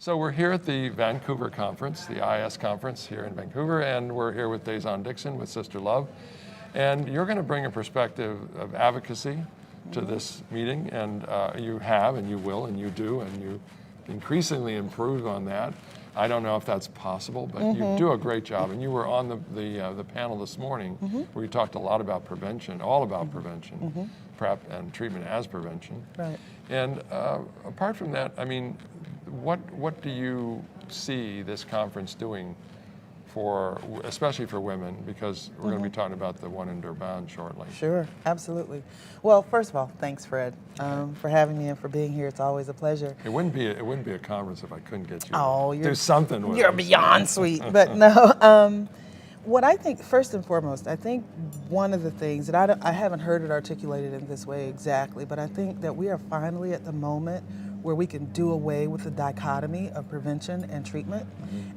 So we're here at the Vancouver conference, the IAS conference here in Vancouver, and we're here with Dixon with Sister Love. And you're going to bring a perspective of advocacy to this meeting, and you have, and you will, and you do, and you increasingly improve on that. I don't know if that's possible, but you do a great job. And you were on the panel this morning where you talked a lot about prevention, all about prevention, PrEP and treatment as prevention. Right. And apart from that, I mean, what do you see this conference doing for, especially for women, because we're going to be talking about the one in Durban shortly. Sure, absolutely. Well, first of all, thanks, Fred, for having me and for being here. It's always a pleasure. It wouldn't be a conference if I couldn't get you to do something with You're us. beyond sweet, but no. What I think, first and foremost, I think one of the things that I haven't heard it articulated in this way exactly, but I think that we are finally at the moment where we can do away with the dichotomy of prevention and treatment.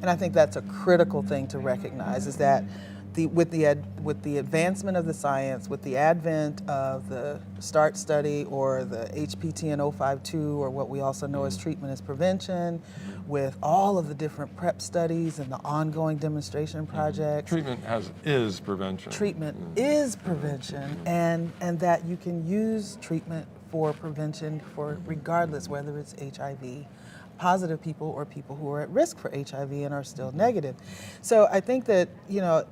And I think that's a critical thing to recognize, is that with the advancement of the science, with the advent of the START study or the HPTN 052, or what we also know as treatment as prevention, with all of the different PrEP studies and the ongoing demonstration projects. Treatment is prevention. Treatment is prevention, and that you can use treatment for prevention for regardless whether it's HIV positive people or people who are at risk for HIV and are still negative. So I think that,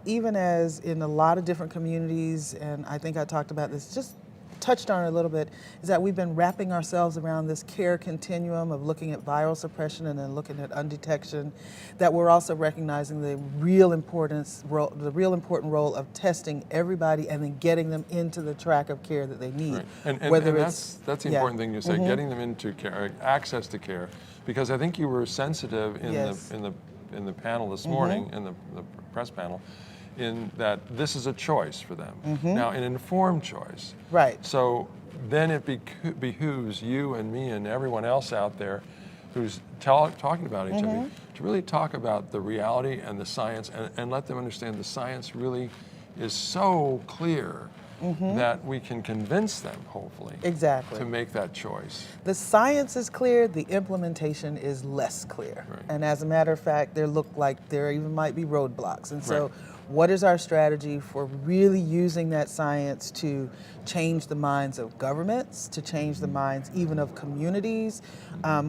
even as in a lot of different communities, and I think I talked about this, just touched on it a little bit, is that we've been wrapping ourselves around this care continuum of looking at viral suppression and then looking at undetection, that we're also recognizing the real important role of testing everybody and then getting them into the track of care that they need. Right. And that's the important thing you say, getting them into care, access to care, because I think you were sensitive in the panel this morning, in the press panel, in that this is a choice for them. Now, an informed choice. Right. So then it behooves you and me and everyone else out there who's talking about HIV to really talk about the reality and the science, and let them understand the science really is so clear that we can convince them, hopefully, to make that choice. The science is clear, the implementation is less clear. Right. And as a matter of fact, there even might be roadblocks. And so what is our strategy for really using that science to change the minds of governments, to change the minds even of communities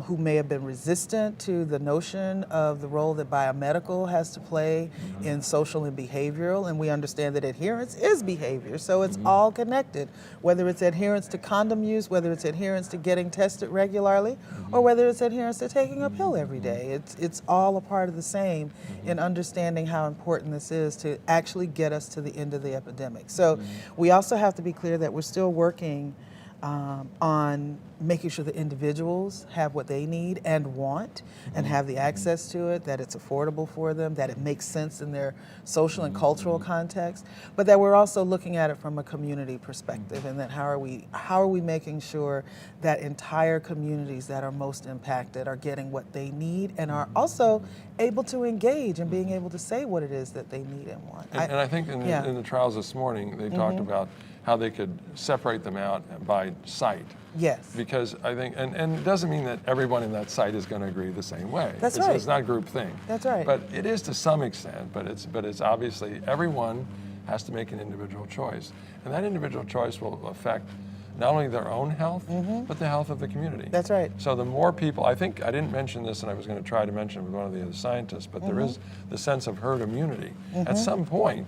who may have been resistant to the notion of the role that biomedical has to play in social and behavioral, and we understand that adherence is behavior, so it's all connected, whether it's adherence to condom use, whether it's adherence to getting tested regularly, or whether it's adherence to taking a pill every day. It's all a part of the same in understanding how important this is to actually get us to the end of the epidemic. So we also have to be clear that we're still working on making sure that individuals have what they need and want and have the access to it, that it's affordable for them, that it makes sense in their social and cultural context, but that we're also looking at it from a community perspective, and that how are we making sure that entire communities that are most impacted are getting what they need and are also able to engage and being able to say what it is that they need and want. And I think in the trials this morning, they talked about how they could separate them out by site. Yes. Because I think, and it doesn't mean that everyone in that site is going to agree the same way. That's right. It's not a group thing. That's right. But it is to some extent, but it's obviously everyone has to make an individual choice. And that individual choice will affect not only their own health, but the health of the community. That's right. So the more people, I think, I didn't mention this and I was going to try to mention it with one of the other scientists, but there is the sense of herd immunity. At some point,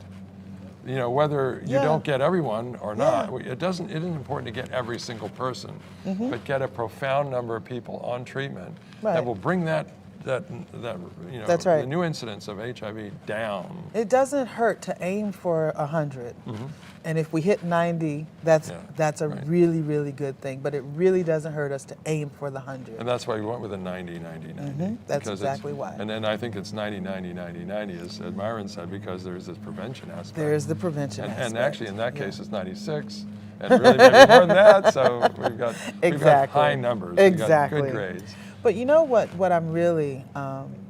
whether you don't get everyone or not, it isn't important to get every single person, but get a profound number of people on treatment that will bring the new incidence of HIV down. It doesn't hurt to aim for 100. And if we hit 90, that's a really, really good thing. But it really doesn't hurt us to aim for the 100. And that's why we went with a 90, 90, 90. That's exactly why. And then I think it's 90, 90, 90, 90, as Myron said, because there's this prevention aspect. There is the prevention aspect. And actually, in that case, it's 96. And really maybe more than that, so we've got high numbers. Exactly. We've got good grades. But you know what I'm really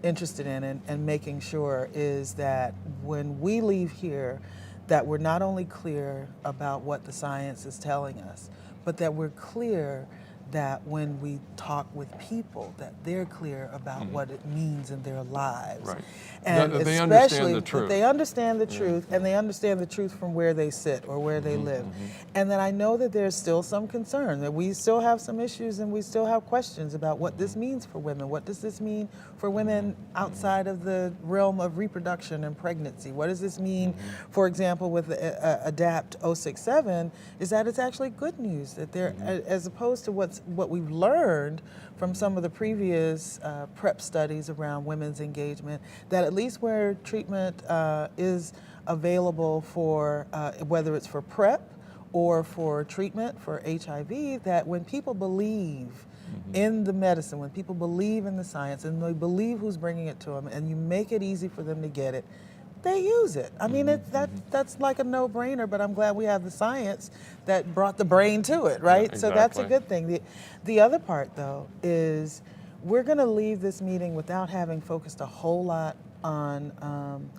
interested in and making sure is that when we leave here, that we're not only clear about what the science is telling us, but that we're clear that when we talk with people, that they're clear about what it means in their lives. Right. And That they especially understand the that truth. they understand the truth, and they understand the truth from where they sit or where they live. And then I know that there's still some concern, that we still have some issues and we still have questions about what this means for women. What does this mean for women outside of the realm of reproduction and pregnancy? What does this mean, for example, with ADAPT 067, is that it's actually good news that there, as opposed to what we've learned from some of the previous PrEP studies around women's engagement, that at least where treatment is available for, whether it's for PrEP or for treatment for HIV, that when people believe in the medicine, when people believe in the science, and they believe who's bringing it to them, and you make it easy for them to get it, they use it. I mean, that's like a no-brainer, but I'm glad we have the science that brought the brain to it, right? Yeah, So that's a exactly. good thing. The other part, though, is we're going to leave this meeting without having focused a whole lot on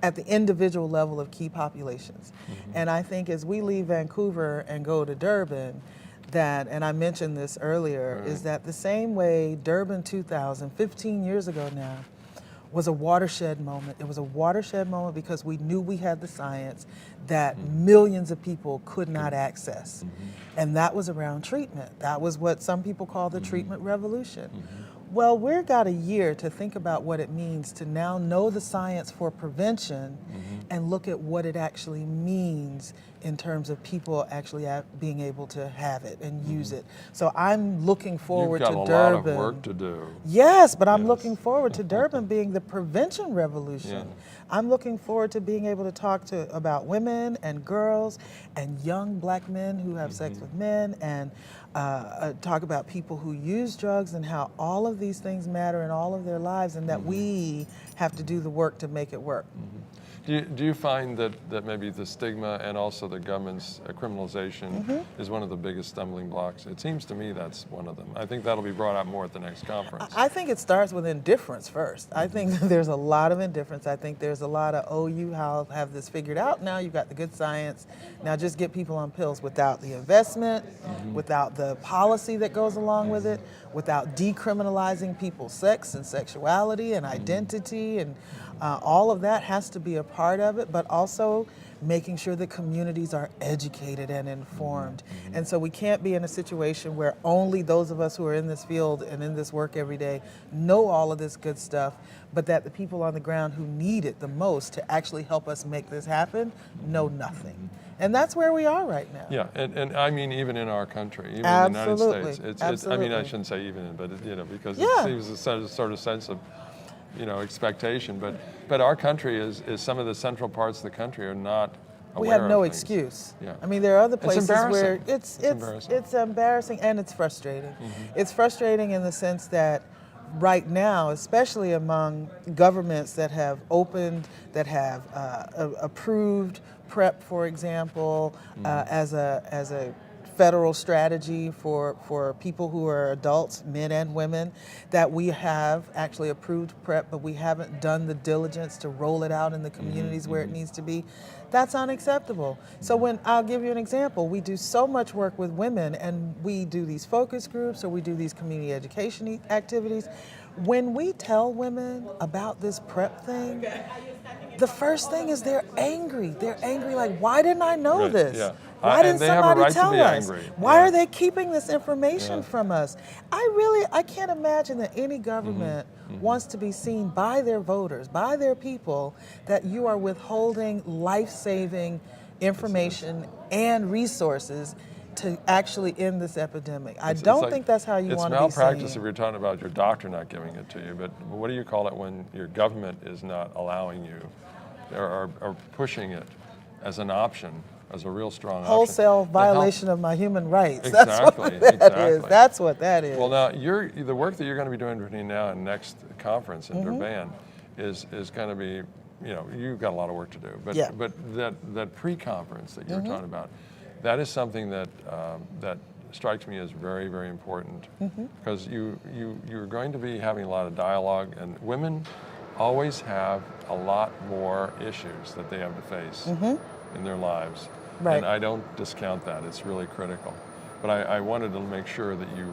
at the individual level of key populations. And I think as we leave Vancouver and go to Durban, that, and I mentioned this earlier, is that the same way Durban 2000, 15 years ago now, was a watershed moment. It was a watershed moment because we knew we had the science that millions of people could not access. And that was around treatment. That was what some people call the treatment revolution. Well, we've got a year to think about what it means to now know the science for prevention and look at what it actually means in terms of people actually being able to have it and use it. So I'm looking forward to Durban. You've got a lot of work to do. Yes, but I'm Yes. looking forward to Durban being the prevention revolution. I'm looking forward to being able to talk about women and girls and young black men who have sex with men, and talk about people who use drugs and how all of these things matter in all of their lives, and that we have to do the work to make it work. Do you find that maybe the stigma and also the government's criminalization is one of the biggest stumbling blocks? It seems to me that's one of them. I think that'll be brought out more at the next conference. I think it starts with indifference first. I think there's a lot of indifference. I think there's a lot of, oh, you have this figured out now, you've got the good science, now just get people on pills, without the investment, without the policy that goes along with it, without decriminalizing people's sex and sexuality and identity, and all of that has to be a part of it, but also making sure that communities are educated and informed. And so we can't be in a situation where only those of us who are in this field and in this work every day know all of this good stuff, but that the people on the ground who need it the most to actually help us make this happen know nothing. And that's where we are right now. Yeah, and I mean even in our country, even Absolutely. in the United States. Absolutely. I mean, I shouldn't say even, but because Yeah. it seems a sort of sense of expectation. But our country is some of the central parts of the country are not We aware have no of things. excuse. Yeah. I mean, there are other places where embarrassing. it's embarrassing and it's frustrating. It's frustrating in the sense that right now, especially among governments that have opened, that have approved PrEP, for example, as a federal strategy for people who are adults, men and women, that we have actually approved PrEP, but we haven't done the diligence to roll it out in the communities where it needs to be. That's unacceptable. So I'll give you an example, we do so much work with women, and we do these focus groups or we do these community education activities. When we tell women about this PrEP thing, the first thing is they're angry. They're angry like, why didn't I know Right, this? yeah. Why And didn't they have a somebody right to tell be us? angry. Why Yeah. are they keeping this information from us? I can't imagine that any government wants to be seen by their voters, by their people, that you are withholding life-saving information and resources to actually end this epidemic. I don't think that's how you want to be seen. It's malpractice if you're talking about your doctor not giving it to you, but what do you call it when your government is not allowing you or pushing it as an option, as a real strong option? Wholesale to violation help? of my human rights. Exactly, That's what that is. exactly. That's what that is. Well, now the work that you're going to be doing between now and next conference in Durban is going to be, you've got a lot of work to do. But Yeah. but that pre-conference that you're talking about, that is something that that strikes me as very, very important, because you're going to be having a lot of dialogue, and women always have a lot more issues that they have to face in their lives. Right. And I don't discount that. It's really critical. but I wanted to make sure that you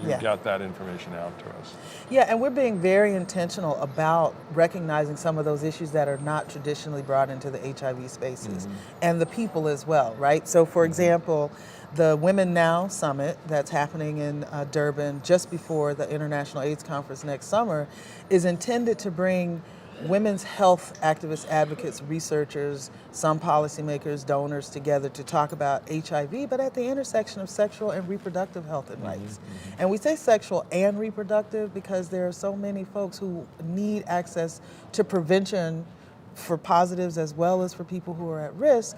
Yeah. got that information out to us. Yeah, and we're being very intentional about recognizing some of those issues that are not traditionally brought into the HIV spaces and the people as well, right? So, for example, the Women Now Summit that's happening in Durban just before the International AIDS Conference next summer is intended to bring women's health activists, advocates, researchers, some policymakers, donors together to talk about HIV, but at the intersection of sexual and reproductive health and rights. And we say sexual and reproductive because there are so many folks who need access to prevention for positives as well as for people who are at risk,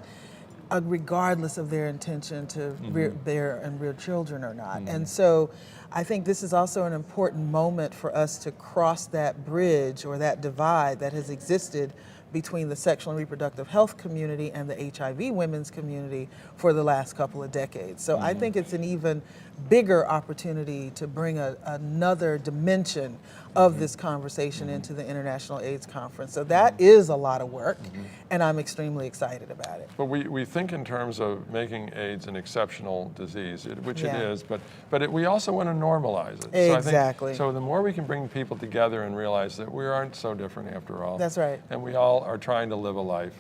regardless of their intention to bear and rear children or not. And so I think this is also an important moment for us to cross that bridge or that divide that has existed between the sexual and reproductive health community and the HIV women's community for the last couple of decades. So I think it's an even bigger opportunity to bring another dimension of this conversation into the International AIDS Conference. So that is a lot of work, and I'm extremely excited about it. But we think in terms of making AIDS an exceptional disease, which it Yeah. is, but we also want to normalize it. Exactly. So the more we can bring people together and realize that we aren't so different after all. That's right. And we all are trying to live a life,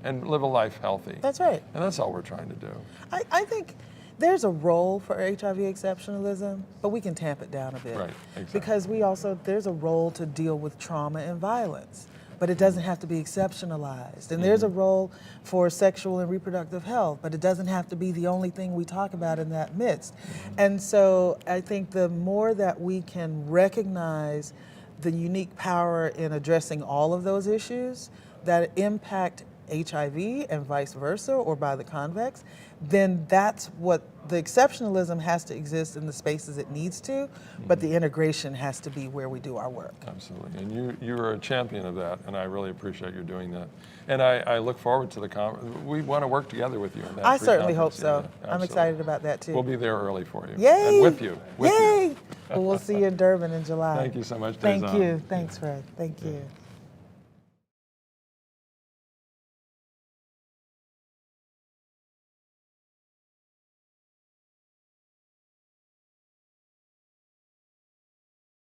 and live a life healthy. That's right. And that's all we're trying to do. I think there's a role for HIV exceptionalism, but we can tamp it down a bit. Right, exactly. Because there's a role to deal with trauma and violence, but it doesn't have to be exceptionalized. And there's a role for sexual and reproductive health, but it doesn't have to be the only thing we talk about in that midst. And so I think the more that we can recognize the unique power in addressing all of those issues that impact HIV and vice versa, or by the convex, then that's what the exceptionalism has to exist in the spaces it needs to, but the integration has to be where we do our work. Absolutely. And you are a champion of that, and I really appreciate you doing that. And I look forward to the conference. We want to work together with you on that. I certainly hope pre-conference. so. Yeah, I'm excited about that too. We'll be there early for you. Yay! And with you. Yay! Well, we'll see you in Durban in July. Thank you so much, Thank Dazon. you. Thanks, Fred. Thank you.